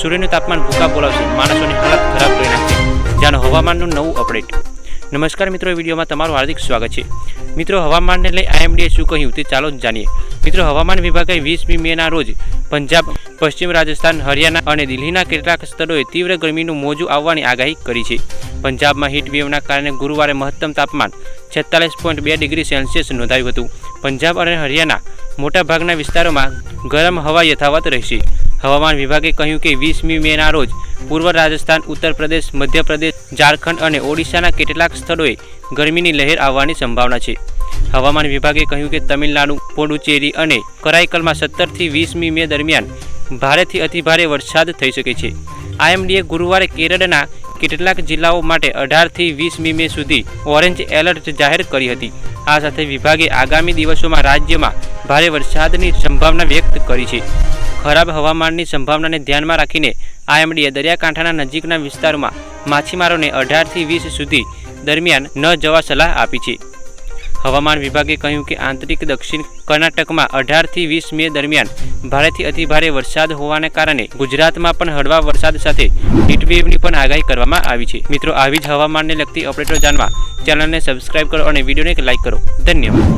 સૂર્યનું તાપમાન ભૂકા બોલાવશે, માણસોની હાલત ખરાબ કરી નાખશે। જાણો હવામાનનું નવું અપડેટ। નમસ્કાર મિત્રો, વિડીયોમાં તમારું હાર્દિક સ્વાગત છે। મિત્રો, હવામાનને લઈ IMDએ શું કહ્યું તે ચાલો જાણીએ। મિત્રો, હવામાન વિભાગે 20મી મેના રોજ પંજાબ, પશ્ચિમ રાજસ્થાન, હરિયાણા અને દિલ્હીના કેટલાક સ્થળોએ તીવ્ર ગરમીનું મોજું આવવાની આગાહી કરી છે। પંજાબમાં હીટ વેવના કારણે ગુરુવારે મહત્તમ તાપમાન 46.2 ડિગ્રી સેલ્સિયસ નોંધાયું હતું। પંજાબ અને હરિયાણા મોટાભાગના વિસ્તારોમાં ગરમ હવા યથાવત રહેશે। હવામાન વિભાગે કહ્યું કે 20મી મેના રોજ પૂર્વ રાજસ્થાન, ઉત્તર પ્રદેશ, મધ્યપ્રદેશ, ઝારખંડ અને ઓડિશાના કેટલાક સ્થળોએ ગરમીની લહેર આવવાની સંભાવના છે। હવામાન વિભાગે કહ્યું કે તમિલનાડુ, પુડુચેરી અને કરાઈકલમાં 17થી 20મી મે દરમિયાન ભારેથી અતિભારે વરસાદ થઈ શકે છે। IMDએ ગુરુવારે કેરળના કેટલાક જિલ્લાઓ માટે 18થી 20મી મે સુધી ઓરેન્જ એલર્ટ જાહેર કરી હતી। આ સાથે વિભાગે આગામી દિવસોમાં રાજ્યમાં ભારે વરસાદની સંભાવના વ્યક્ત કરી છે। ખરાબ હવામાનની સંભાવનાને ધ્યાનમાં રાખીને IMDએ દરિયાકાંઠાના નજીકના વિસ્તારોમાં માછીમારોને 18થી 20 સુધી દરમિયાન ન જવા સલાહ આપી છે। હવામાન વિભાગે કહ્યું કે આંતરિક દક્ષિણ કર્ણાટકમાં 18થી 20 મે દરમિયાન ભારેથી અતિભારે વરસાદ હોવાને કારણે ગુજરાતમાં પણ હળવા વરસાદ સાથે હીટવેવની પણ આગાહી કરવામાં આવી છે। મિત્રો, આવી જ હવામાનને લગતી અપડેટો જાણવા ચેનલને સબસ્ક્રાઇબ કરો અને વિડીયોને એક લાઇક કરો। ધન્યવાદ।